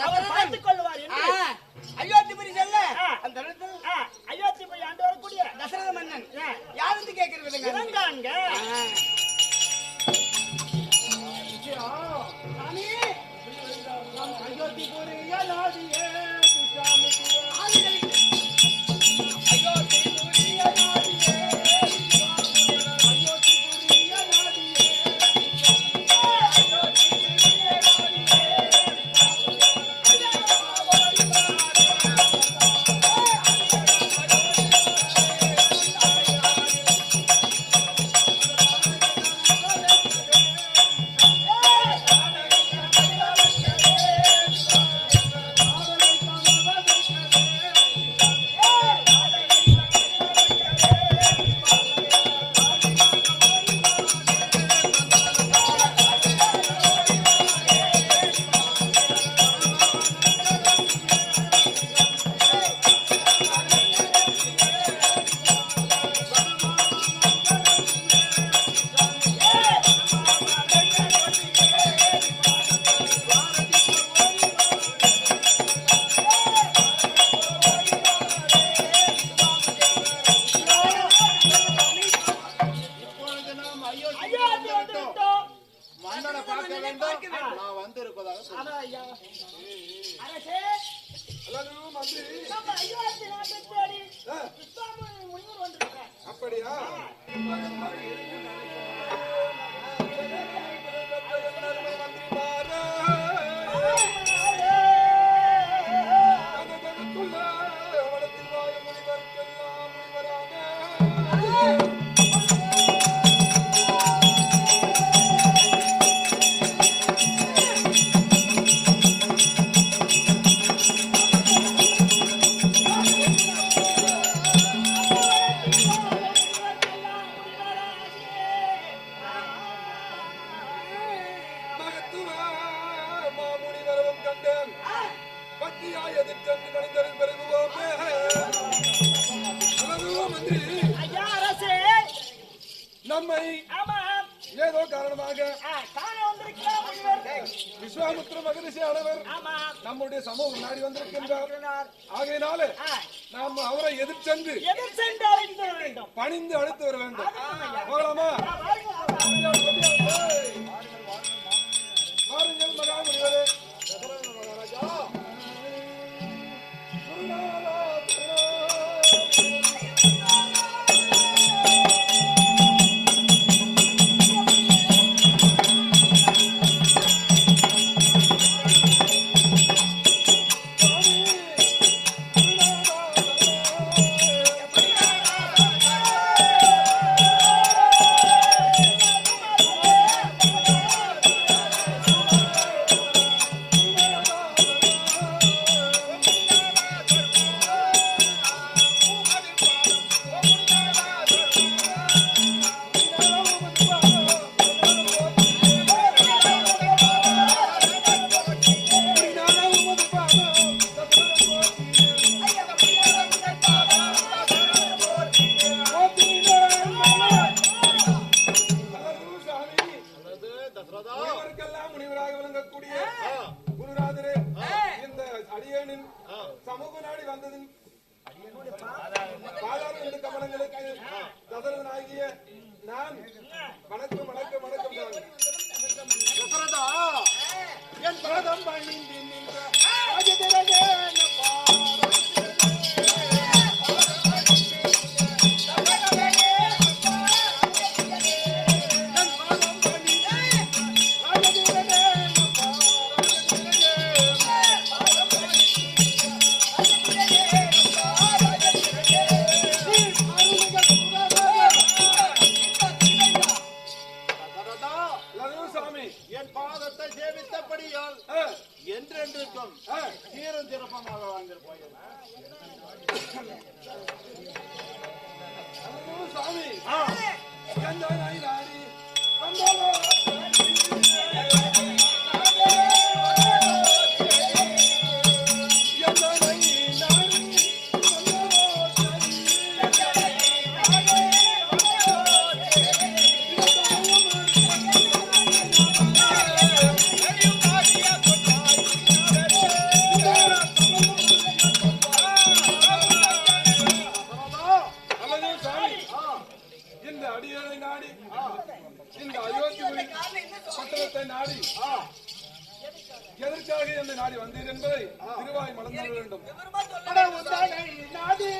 அவர் பார்த்துக் கொள்வார் என்று அயோத்திபுரி செல்ல அந்த அயோத்திபுரி ஆண்டு வரக்கூடிய தசரத மன்னன் யார் வந்து கேட்கிறது இறங்காங்க அயோத்திபுரிய நாடியே அப்படியா? நம்மை ஏதோ காரணமாக விஸ்வாமித்திர மகரிஷி ஆனவர் நம்முடைய சமூகம் நாடி வந்திருக்கின்றார். ஆகையினாலே நாம் அவரை எதிர்ச்சென்று பணிந்து அழைத்து வர வேண்டும். போகலாமா? வாருங்கள் மகாமுனிவரே. மகாராஜா சமூக நாடி வந்ததின் பாதாள கமலங்களுக்கு தசரதன் ஆகிய நான் வணக்கம் வணக்கம் வணக்கம். தசரதா என் பாதம் பணிந்து நின்ற என்றென்றுக்கும் சீரம் சிறப்பமாக வாழ்ந்திருப்பாங்க சாமி. எதை நாடி வந்தீர் என்பதை திருவாய் மலர்ந்து வேண்டும். அட உந்தனை நாடி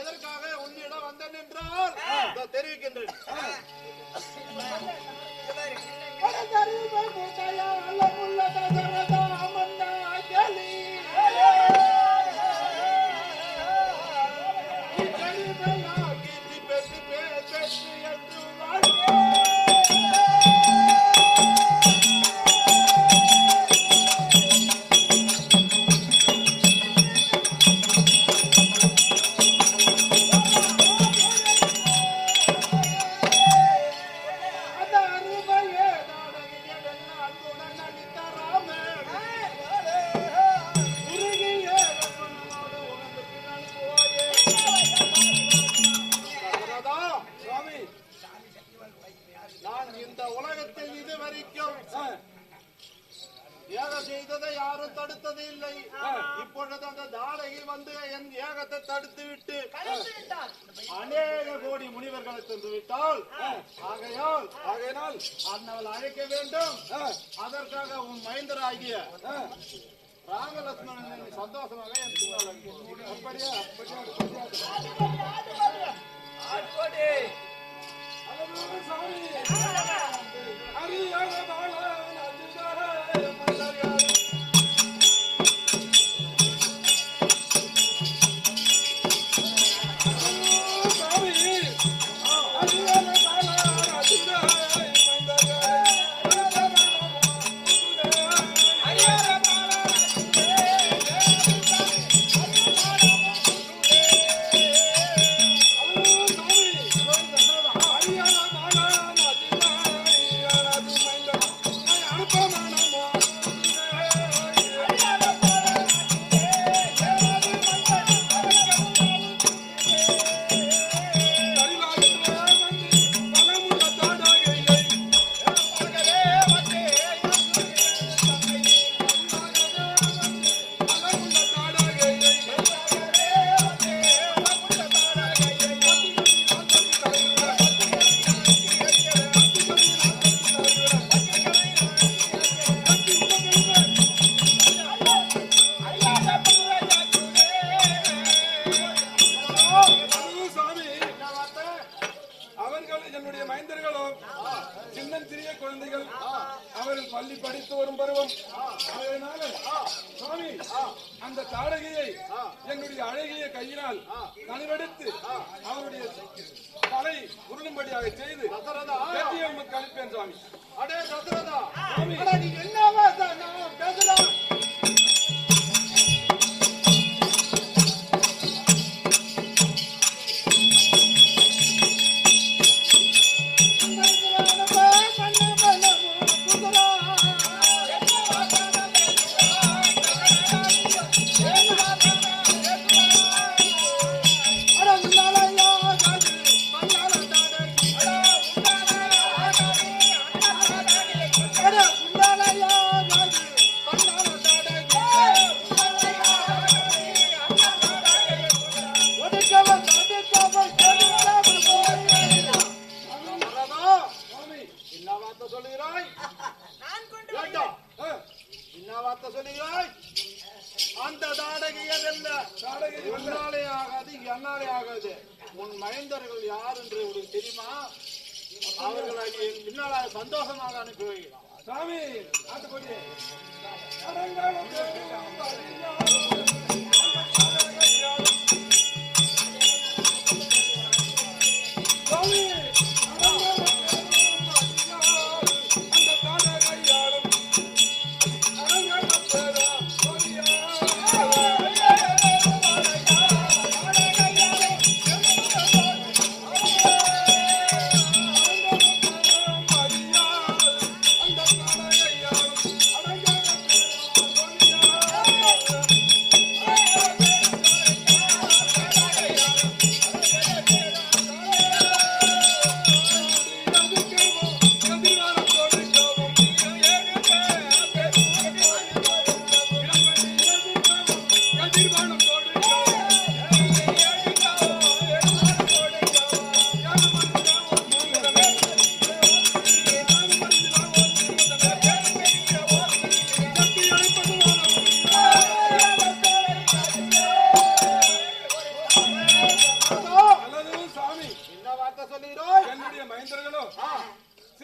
எதற்காக உன்னிடம் வந்தேன் என்றால் தெரிவிக்கின்றேன். நான் இந்த உலகத்தில் இதுவரைக்கும் ஏகம் செய்ததை யாரும் தடுத்தது இல்லை. இப்பொழுது அந்த தாடகை வந்து என் ஏகத்தை தடுத்து விட்டு அநேக கோடி முனிவர்களை சென்று விட்டால் ஆகையால் அண்ணவள் அழைக்க வேண்டும். அதற்காக உன் மைந்தராகிய ராமலட்சுமணன் சந்தோஷமாக என் அப்படியே பள்ளி படித்து வரும் பருவம். அதனால சுவாமி அந்த தாடகையை என்னுடைய அழகிய கையினால் நலிவெடுத்து அவருடைய தலை உருளும்படியாக செய்து கட்டியம்முக்கு அனுப்பேன் சுவாமி. அடே தசரதா, நீ என்னவா பேசலாம்? அந்த தாடகையர் என்ன உன்னாலே ஆகாது, என்னாலே ஆகாது. உன் மைந்தர்கள் யார் என்று உனக்கு தெரியுமா? அவர்களை பின்னால சந்தோஷமாக அனுப்பி வைக்கலாம். சாமி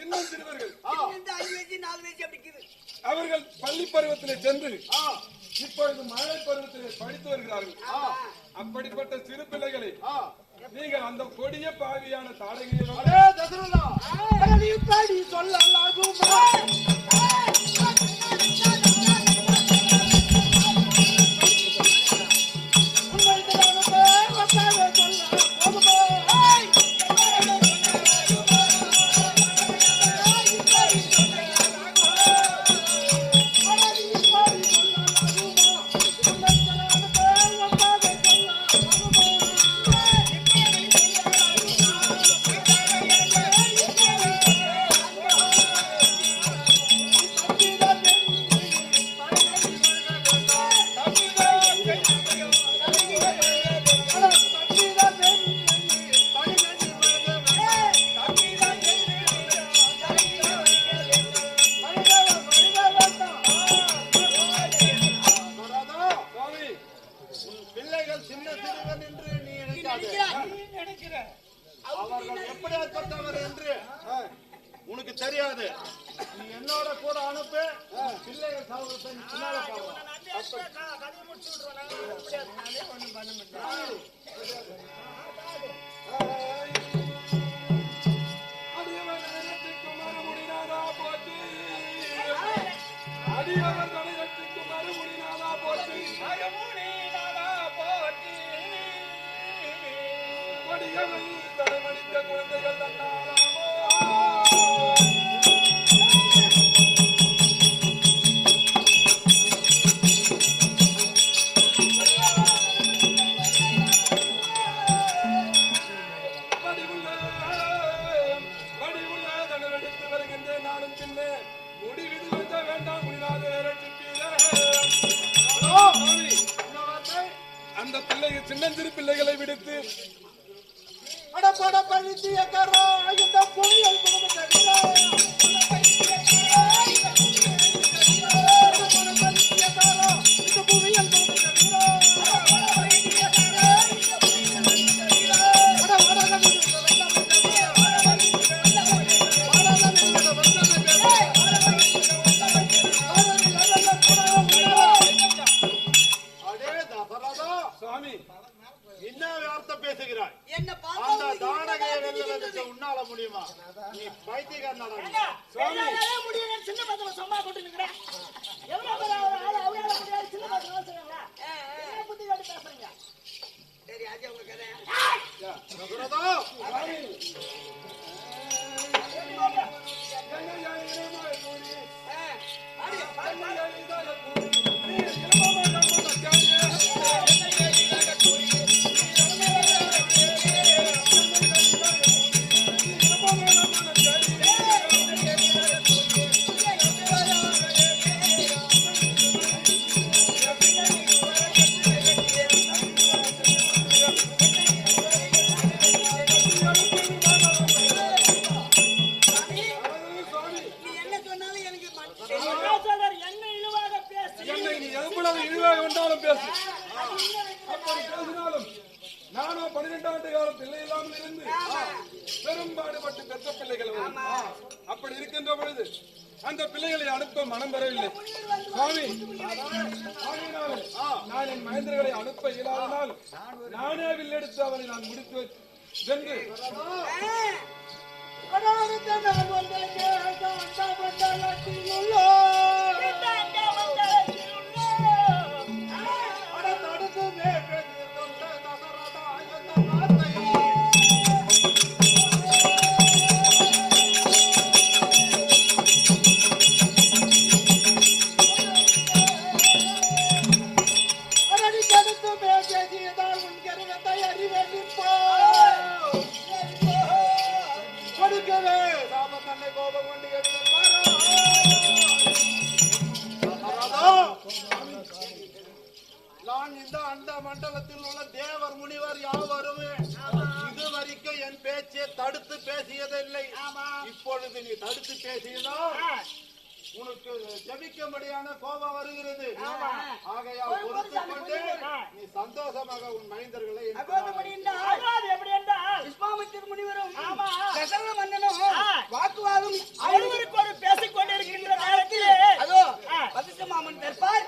சின்ன சிறுவர்கள் இந்த 5 வயசு 4 வயசு அப்படி இருக்குது. அவர்கள் பள்ளி பருவத்திலே சென்று இப்பொழுது மழை பருவத்திலே படித்து வருகிறார்கள். அப்படிப்பட்ட சிறு பிள்ளைகளை நீங்கள் அந்த கொடிய பாவியான தாடகையை தசரதா நீ படி சொல்லலாகுமா அவர்கள் எப்படியாப்பட்டவர் என்று உனக்கு தெரியாது. நீ என்னோட கூட அனுப்பு. பிள்ளைகள் சாவுறதை பின்னால பாருங்க. அடியவர் தலையத்துக்கு மறுமுடினாதா போற்றி கொடியவன் தலைமடித்த குழந்தைகள் தன்னாராமோ வடிவுள்ள தனவெடுத்து வருகின்றேன் நானும் பின்னே முடிவிது வந்த வேண்டாம் முடியாத அந்த பிள்ளைகள் சின்னஞ்சிறு பிள்ளைகளை விடுத்து அடப்பட பழித்திய கரோ இந்த புயல் சுவாமி என்ன வார்த்தை பேசுகிறாய்? என்ன அந்த தானகையை வெல்ல உன்னால முடியுமா? நீ பைத்தியக்காரனா? சுவாமி முடியும் சின்ன பசங்க சும்மா போட்டு நிக்கிறேன். எவ்வளவு பேர் அவரால முடியாது சின்ன பசங்க சொல்றாங்க. புத்தி காட்டி பேசுறீங்க. சரி ஆஜா உங்க கதை. தசரதா சுவாமி இழிவாக வந்தாலும் பேசு. அப்படி பேசினாலும் நானோ 12 ஆண்டு காலம் பிள்ளை இல்லாமல் இருந்து பெரும்பாடுபட்டு பெற்ற பிள்ளைகள். அப்படி இருக்கின்ற பொழுது அந்த பிள்ளைகளை அனுப்ப மனம் பெறவில்லை சுவாமி. நான் என் மகேந்திரர்களை அனுப்ப இயலாதனால் நானே வில்லெடுத்து அவரை நான் முடித்து சென்று நான் இந்த அந்த மண்டலத்தில் உள்ள தேவர் முனிவர் யாவரும் இதுவரைக்கும் என் பேச்சை தடுத்து பேசியதில்லை. இப்பொழுது நீ தடுத்து பேசியதால் உனக்கு ஜபிக்கும்படியான கோபம் வருகிறது. ஆகையால் பொறுத்துக் கொண்டு நீ சந்தோஷமாக உன் மைந்தர்களை விஸ்வாமித்திர முனிவரும் தசரத மன்னனும் வாக்குவாதம் ஒருவருக்கு ஒரு பேசிக் கொண்டிருக்கின்ற நேரத்தில் அதோ வசிஷ்ட மாமன் தற்பார்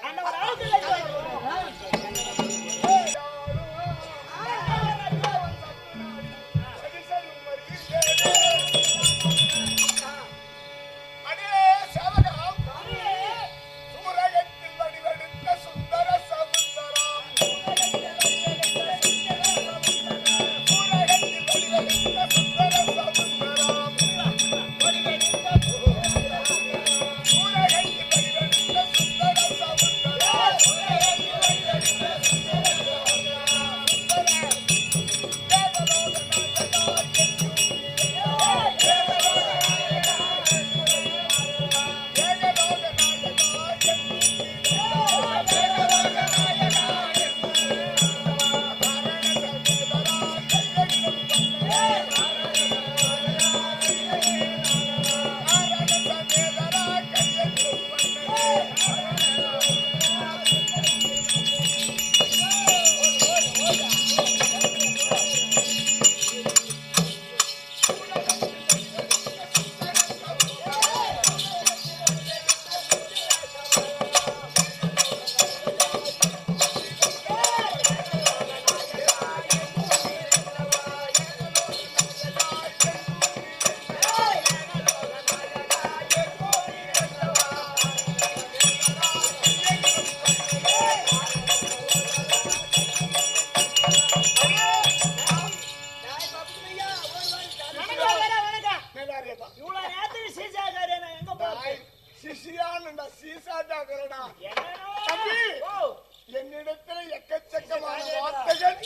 என்னிடத்தில் எக்கச்சக்கமான வார்த்தைகள்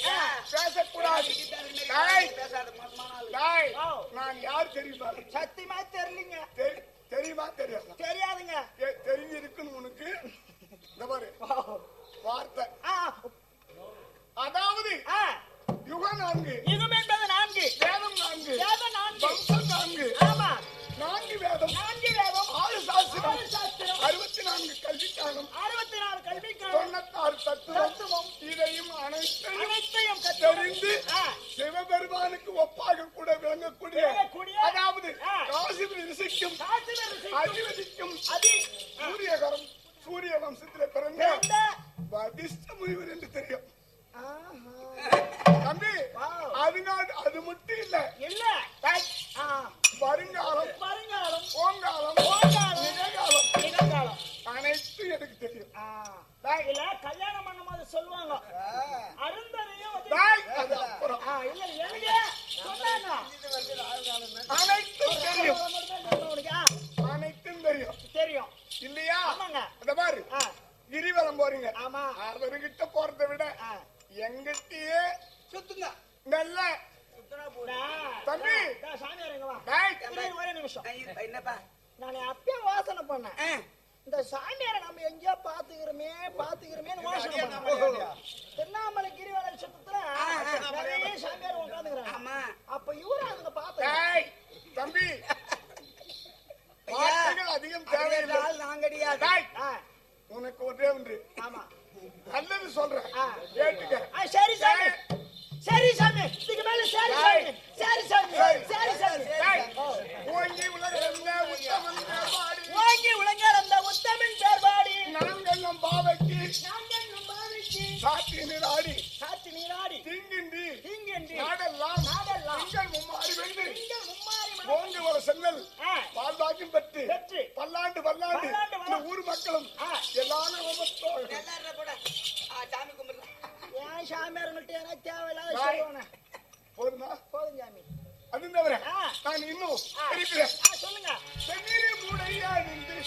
பேசக்கூடாது. நான் யார் தெரியுமா? சத்தியமா தெரியலீங்க. தெரியுமா? தெரியாது. தெரியாதுங்க. தெரிஞ்சிருக்குன்னு உனக்கு இந்த பாரு வார்த்தை. அதாவது யுகம் 4, யுகம் என்பது 4, வேதம் 4, வேதம் 4, வம்சம் 4. ஆமா 4 வேதம், 4 வேதம், 6 சாஸ்திரம், 64 கல்விக்காலம், 64 கல்விக்காலம், 96 தத்துவம். இதையும் அனைத்தையும் தெரிந்து சிவபெருமானுக்கு ஒப்பாக கூட விளங்கக்கூடிய, அதாவது காசியில் ரிசிக்கும் அதிவதிக்கும் சூரியகரம் சூரிய வம்சத்தில் பிறந்த வசிஷ்ட முனிவர் என்று தெரியும் தம்பி. அதனால் அது மட்டும் இல்ல, வருங்காலம், போங்காலம், நிகழ்காலம் அனைத்தும் எனக்கு தெரியும். கல்யாணம் பண்ணும் போது சொல்லுவாங்க அருந்தனையும் அது அப்புறம் அனைத்தும் தெரியும் இல்லையா? அந்த மாதிரி கிரிவலம் போறீங்க. அவர்கிட்ட போறதை விட எங்கிட்டயே சுத்துங்க நல்ல தம்பி. ஒரே நிமிஷம் என்னப்பா, நான் அப்பயே வாசனை பண்ணேன். இந்த சாமியாரை நம்ம எங்கேயோ பாத்துக்கிறோமே வாசனை பண்ணேன். திருவண்ணாமலை கிரிவல சுத்தத்துல நிறைய சாமியார் உட்காந்துக்கிறாங்க. அப்ப இவரு அதுங்க பார்த்தேன். தம்பி வார்த்தைகள் அதிகம் தேவையில்லை. உனக்கு ஒன்றே ஒன்று நல்லது சொல்றேன் கேட்டுக்க. சரி சாமி, சரி சாமி, இதுக்கு மேல சரி சாமி, சரி சாமி, சரி சாமி. ஓங்கி உலகளந்த உத்தமன் பேர்பாடி, ஓங்கி உலகளந்த உத்தமன் பேர்பாடி, நாங்கள் நம் பாவைக்கு சாத்தி நீராடி தீங்கின்றி நாடெல்லாம் திங்கள் மும்மாறி வென்று ஓங்கி வர சென்னல் வாழ்வாக்கும் பெற்று பல்லாண்டு இந்த ஊர் மக்களும் எல்லாரும் ஏன் சாமியார்கிட்ட எனக்கு தேவையில்லாத சொல்லுவானே. போதுமா? போதும் சாமி. அது தவிர நான் இன்னும் இருக்கிறேன். சொல்லுங்க. சென்னிரி மூடையா நின்று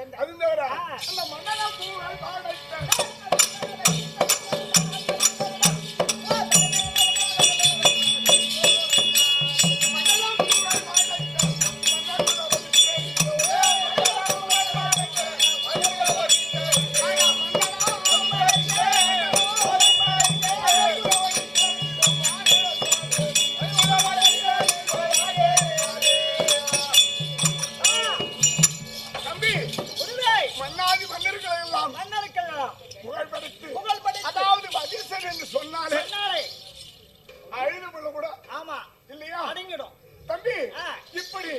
இருந்தேன். அது தவிர அந்த மன்னனா பூவை பாடைத்த மன்னருக்கெல்லாம் புகழ்படுத்து அதாவது வதிசன் என்று சொன்னாலே சொன்னாலே அழுதுபுள்ள கூட ஆமா இல்லையா அடங்கிடும். தம்பி இப்படி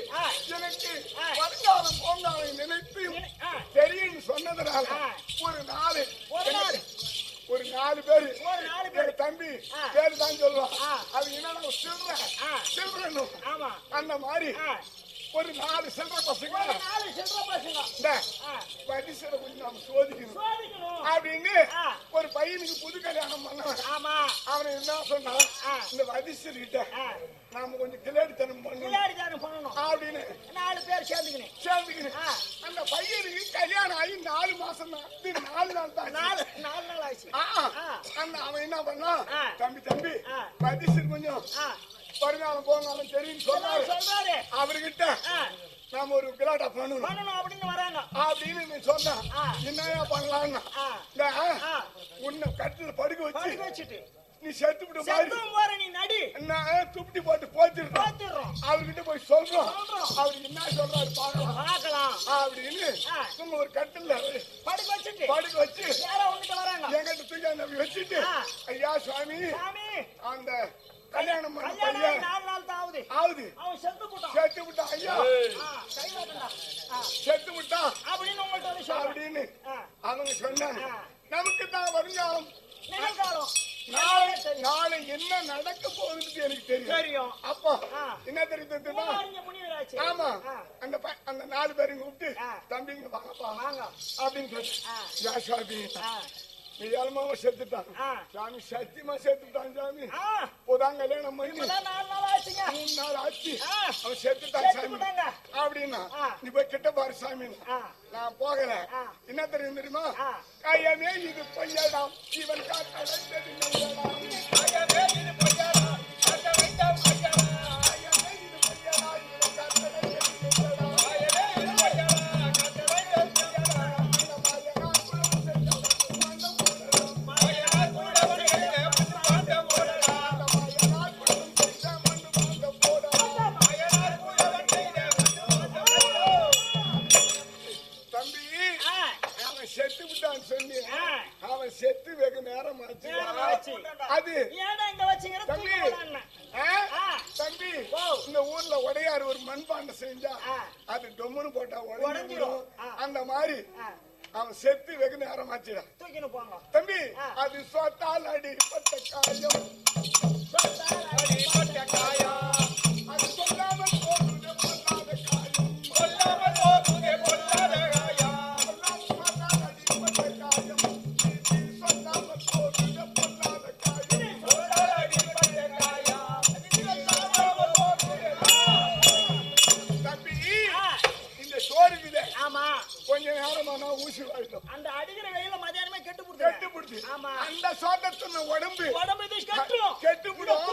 எனக்கு வருங்காலம் போங்காலம் நினைத்து தெரியும் சொன்னதுனால ஒரு நாலு பேரு தம்பி பேரு தான் சொல்லுவான். அது என்னன்னா சில்றனும் அந்த மாதிரி ஒரு 4 சில்லற பசங்க இந்த வரிசையில கொஞ்சம் நாம சோதிக்கணும் அப்படின்னு ஒரு பையனுக்கு புது கல்யாணம் பண்ணவன். அவனை என்ன சொன்னா இந்த வரிசைகிட்ட நாம கொஞ்சம் கிளாடித்தனம் பண்ணணும் அப்படின்னு 4 பேர் சேர்ந்துக்கினேன். அந்த பையனுக்கு கல்யாணம் ஆகி 4 மாசம் தான், 4 நாள் தான், 4 நாள் ஆச்சு. அந்த அவன் என்ன பண்ணா தம்பி வரிசை கொஞ்சம் வருங்காலம் போங்காலம் தெரியும் சொல்றாரு. அவர்கிட்ட நாம ஒரு கிளாட்டா பண்ணணும் அப்படின்னு வராங்க அப்படின்னு சொன்னா என்னையா பண்ணலாம்னா உன்னை கட்டில படுக்க வச்சுட்டு நீ செத்து விட்டு நீ நடி துப்பி போட்டு போத்திடுறோம். அவர்கிட்ட போய் சொல்றோம். அவருக்கு என்ன சொல்றாரு பாக்கலாம் அப்படின்னு சும்மா ஒரு கட்டில படுக்க வச்சு எங்கிட்ட தூக்கி அந்த வச்சுட்டு ஐயா சுவாமி அந்த கல்யாணம் பண்ண பையன் 4 நாள் ஆகுது அவன் செத்து விட்டான் ஐயா செத்து விட்டான் அப்படின்னு அவங்க சொன்னாங்க. நமக்கு தான் வருங்காலம் நாளை என்ன நடக்க போகுதுன்னு எனக்கு தெரியும். அப்போ என்ன தெரியுது? ஆமா அந்த 4 பேரையும் கூப்பிட்டு தம்பிங்க வாங்கப்பா அப்படின்னு சொல்லி நீ ஏழமாவ செத்துட்டான் சாமி, சத்தியமா செத்துட்டான் சாமி. இப்போதான் கல்யாணம் பண்ணி 3 நாள் ஆச்சு அவன் செத்துட்டான் சாமி அப்படின்னா நீ போய் கிட்ட பாரு சாமி. நான் போகல. என்ன தெரியுமா? கையமே இது பொய்யடாம் இவன் அவன் செத்து வெகு நேரம் ஆச்சு. அது தம்பி இந்த ஊர்ல உடையார் ஒரு மண்பாண்ட செஞ்சா அது டொம்முன்னு போட்டா உடைஞ்சிடும். அந்த மாதிரி அவன் செத்து வெகு நேரம் ஆச்சுடா தம்பி. அது சொத்தால் அடிப்பட்ட காயம் அது சொல்லாமல் போகுது பொல்லாத காயம் கொஞ்ச நேரமான ஊசி வாய்க்கும். அந்த அடிக்கிற வெயில மதியானமே கெட்டு புடுது. அந்த சோதத்தின உடம்பு கெட்டுப்புடும்.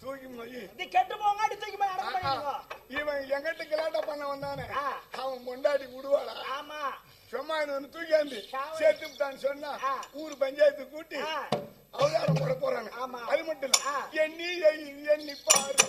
தூக்கி போய் கெட்டு போங்க தூக்கி போய் இவன் எங்கிட்ட கிளாட்டா பண்ண வந்தானே அவன் கொண்டாடி விடுவாளா? சும்மா தூக்கியாந்து சேர்த்து விட்டான்னு சொன்னா ஊர் பஞ்சாயத்து கூட்டி அவதாரம் போட போறாங்க. அது மட்டும் இல்ல எண்ணி பாரு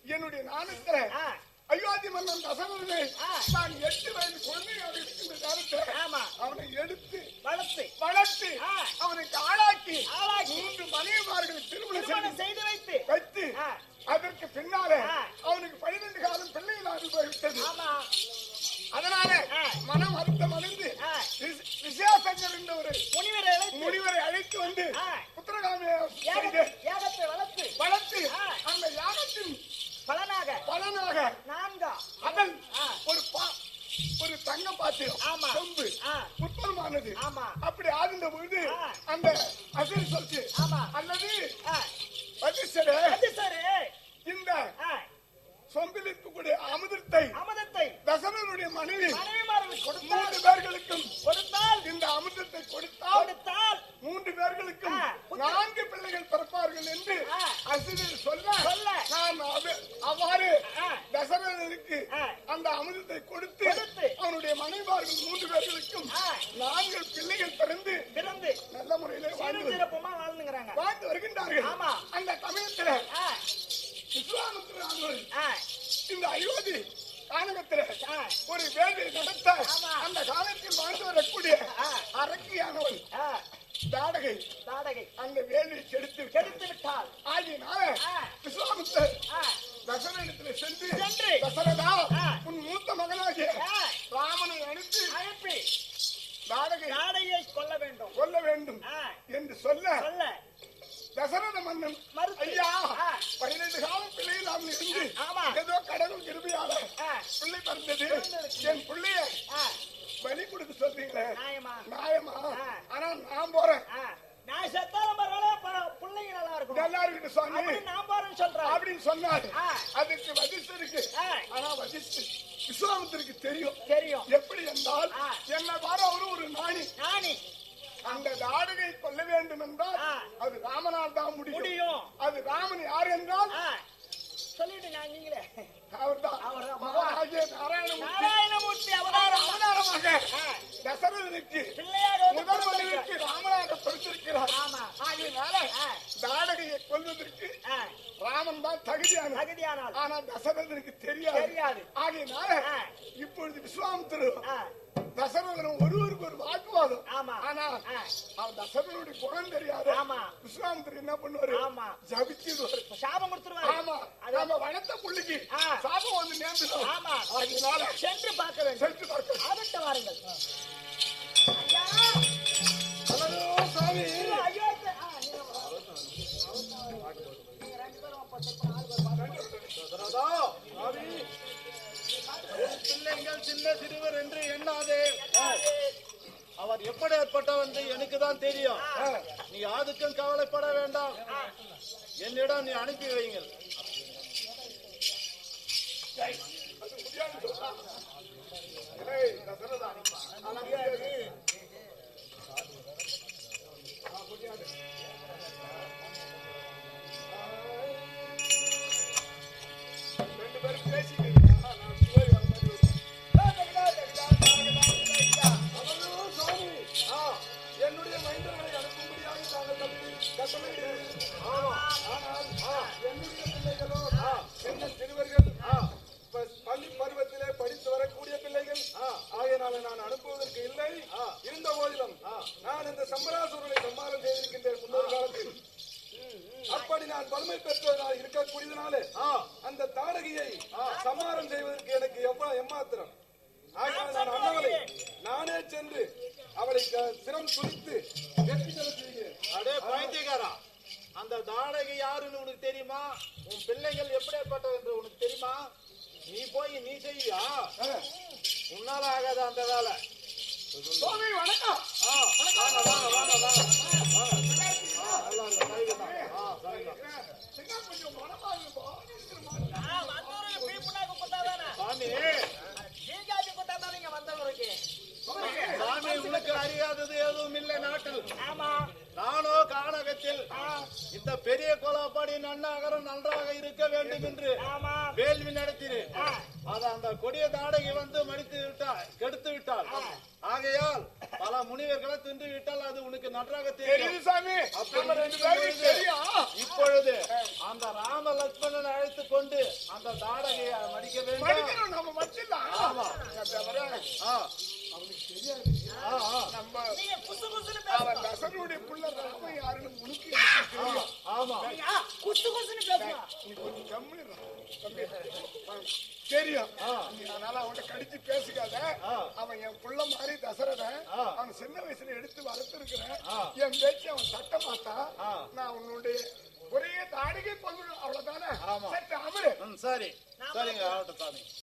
என்னுடைய நாணத்துல அயோத்தி மன்னன் தசரதனை நான் 8 வயது குழந்தையாக இருக்கின்ற காலத்தில் அவனை எடுத்து வளர்த்து அவனுக்கு ஆளாக்கி 3 மனைவிமார்களை திருமணம் செய்து வைத்து அதற்கு பின்னாலே அவனுக்கு 12 காலம் பிள்ளைகளாக போய்விட்டது. பலனாக நான்கா அதன் ஒரு தங்க பாத்திரம் ஆமா. சொம்பு புத்தகமானது ஆமா. அப்படி ஆகின்ற பொழுது அந்த அசில் சொல்ச்சு ஆமா. அல்லது ஆ, வதிஷ்டரே, அது சரி. இந்த ஆ, சொம்பில் இருக்கக்கூடிய அமிர்தத்தை அமிர்தத்தை தசரனுடைய மனைவி மனைவிமார்களுக்கு கொடுத்தால் 3 பேர்களுக்கும் கொடுத்தால் இந்த அமிர்தத்தை கொடுத்தால் 3 பேர்களுக்கும் ஆ, 4 பிள்ளைகள் பிறப்பார்கள் என்று ஆ. அசிரியர் சொல்ல நான் அவ்வாறு ஆ. தசரனுக்கு ஆ. அந்த அமிர்தத்தை கொடுத்து கொடுத்து அவனுடைய மனைவார்கள் 3 பேர்களுக்கும் ஆ. 4 பிள்ளைகள் பிறந்து பிறந்து நல்ல முறையிலே சீரும் சிறப்புமா வாழ்ந்துங்கிறாங்க. வாழ்ந்து வருகின்றார்கள். ஆமா. அந்த சமயத்தில் ஆ, விஸ்வாமித்திரர் அவர்கள் ஆ, இந்த அயோத்தி கானகத்தில் ஆ. ஒரு வேலை நடத்த ஆமா. அந்த காலத்தில் வாழ்ந்து வரக்கூடிய ஆ. அரக்கியானவள் ஆ, தாடகை தாடகை அந்த வேலையை கெடுத்து கெடுத்து விட்டால் ஆகியனால ஆ. விஸ்வாமித்தர் ஆ, தசரனிடத்தில் சென்று சென்று, தசரதா ஆ. உன் மூத்த மகனாகிய ஆ, ராமனை அனுப்பி அனுப்பி தாடகை தாடையை கொல்ல வேண்டும். கொல்ல வேண்டும் ஆ, என்று சொல்ல சொல்ல தசரத மன்னன் மறுத்து. ஐயா ஆ. 12 காலம் பிள்ளையில் அவன் இருந்து ஆமா. ஏதோ கடவுள் கிருபையால ஆ. பிள்ளை பிறந்தது என் பிள்ளைய ஆ, பலி கொடுக்க சொல்றீங்களே நியாயமா? நியாயமா ஆ. ஆனா நான் போறேன் ஆ, நான் செத்தாலும் பரவாயில்ல, பிள்ளைங்க நல்லா இருக்கணும் நல்லா இருக்குது சுவாமி அப்படின்னு நான் போறேன்னு சொல்றேன். அப்படின்னு சொன்னாரு ஆ. அதுக்கு வதிஷ்டருக்கு ஆ. ஆனா வதிஷ்டர் விஸ்வாமித்திற்கு தெரியும் தெரியும். எப்படி என்றால் ஆ. என்ன பாரு அவரு ஒரு நாணி நானி அந்த தாடகை கொல்ல வேண்டும் என்றால் ஆ. அது ராமனால் தான் முடியும் முடியும். அது ராமன் யார் என்றால் ஆ, சொல்லிட்டு நான் நீங்களே அவர்தான் அவர்தான். மகாராஜே நாராயணமூர்த்தி நாராயணமூர்த்தி அவதாரம். அவதாரமாக ஆ, தசரதனுக்கு பிள்ளையாக வந்து முதல் பிறந்திருக்க. மனைவிக்கு ராமனாக பிறந்திருக்கிறார் ஆமா. ஆகையினால ஆ. தாடகையை கொல்வதற்கு ஆ, ராமன் தான் தகுதியானவர். தகுதியானால் ஆனா தசரதனுக்கு தெரியாது. தெரியாது. ஆகையினால ஆ. இப்பொழுது விஸ்வாமித்திரர் ஆ, தசரதனும் ஒருவருக்கு ஒரு வாக்குவாதம். ஆமா. ஆனா ஆ. அவன் தசரதனுடைய குணம் தெரியாது. ஆமா. விஸ்வாமித்திரர் என்ன பண்ணுவாரு? ஆமா. ஜபிச்சிடுவாரு. சாபம் கொடுத்துருவாரு. ஆமா. அது- நம்ம வளர்த்த புள்ளிக்கு ஆ. சாபம் வந்து நேர்ந்துடும். ஆமா. ஆகையினால சென்று பார்க்க வேண்டும். சென்று பார்க்க. அதட்ட வாருங்கள். ஐயா, ஹலோ சாமி. ஐயோ, ஆ, நீங்க வா. நீங்க 2 பேரும் அப்ப செத்து 4 பேர் பாருங்க. தசரதா, என் பிள்ளைகள் சின்ன சிறுவர் என்று எண்ணாதே. அவர் எப்படிப்பட்டவர் என்று எனக்கு தான் தெரியும். நீ அதுக்கும் கவலைப்பட வேண்டாம். என்னிடம் நீ அனுப்பி வைங்கள். ஏய், தசரதா. ஆனா முடியாது. ரெண்டு பேரும் பேசிட்டு இருக்கீங்க. நான் போய் வர மாதிரி வரும். அவனோ சுவாமி, என்னுடைய மைந்தர்களை அனுப்பும்படியாக தாங்கள் கட்டளையிட்டீர்கள். ஆனால் என்னுடைய பிள்ளைகளோ சின்ன சிறுவர்கள், பள்ளி பருவத்திலே படித்து வரக்கூடிய பிள்ளைகள். ஆகையினால நான் அனுப்புவதற்கு இல்லை. இருந்த போதிலும் நான் இந்த சம்பராசுரனை சம்மாரம் செய்திருக்கின்றேன் முன்னொரு காலத்தில். அப்படி நான் வலிமை பெற்றவராக இருக்கக்கூடியதுனாலே அந்த தாடகையை சம்மாரம் செய்வதற்கு எனக்கு எவ்வளவு எம்மாத்திரம். ஆகையால் நான் அண்ணவளை நானே சென்று அவளை சிரம் துணித்து வெற்றி பெற செய்கிறேன். அடே பைத்தியக்காரா, அந்த தாடகை யாருன்னு உனக்கு தெரியுமா? உன் பிள்ளைகள் எப்படிப்பட்டது என்று உனக்கு தெரியுமா? நீ போய் நீ செய்யா? உன்னால ஆகாத அந்த வேலை. சுவாமி வணக்கம். வாங்க வாங்க வாங்க வாங்க வாங்க. நல்லா இருக்கு, சரிதான். என்ன கொஞ்சம் மனமாக ஆ, வந்தவருக்கு பீ புண்ணாக்கு குத்தாதானே? சாமி, ஜீஜாஜி குத்தாதான் நீங்க வந்தவருக்கு. சாமி, உனக்கு அறியாதது எதுவும் இல்லை நாட்டில். ஆமா. நானோ கானகத்தில் இந்த பெரிய கோலாப்பாடி நன்னாகரம் நன்றாக இருக்க வேண்டும் என்று ஆமா. வேள்வி நடத்தினேன். அது அந்த கொடிய தாடகை வந்து மடித்து விட்டால், கெடுத்து விட்டால். ஆகையால் பல முனிவர்களை தின்று விட்டால் அது உனக்கு நன்றாக தெரியும். தெரியுது சாமி. நம்ம ரெண்டு பேரும் தெரியும். இப்பொழுது அந்த ராம லட்சுமணனை அழைத்துக் கொண்டு அந்த தாடகையை மடிக்க வேண்டும். மடிக்கணும், நம்ம மச்சிடலாம். ஆமா. தவிர அவனுக்கு தெரியாது. நம்ம நீங்க குசு குசுன்னு அவன் பேசுங்க. தசனுடைய புள்ள ராம யாருன்னு உனக்கு எனக்கு தெரியும். ஆமா. நீங்க குசு குசுன்னு பேசுங்க. நீ கொஞ்சம் கம்முனு இரு. தெரியும். நீ அதனால அவன்கிட்ட கடிச்சு பேசிக்காத. அவன் என் புள்ள மாதிரி தசரதன். அவன் சின்ன வயசுல எடுத்து வளர்த்துருக்கிறேன். என் பேச்சு அவன் சட்ட மாட்டா. நான் உன்னுடைய ஒரே தாடிகை கொள்ளணும் அவ்வளவுதானே ஆமா. சரி அமரு சரி சரிங்க ஆகட்டும் சாமி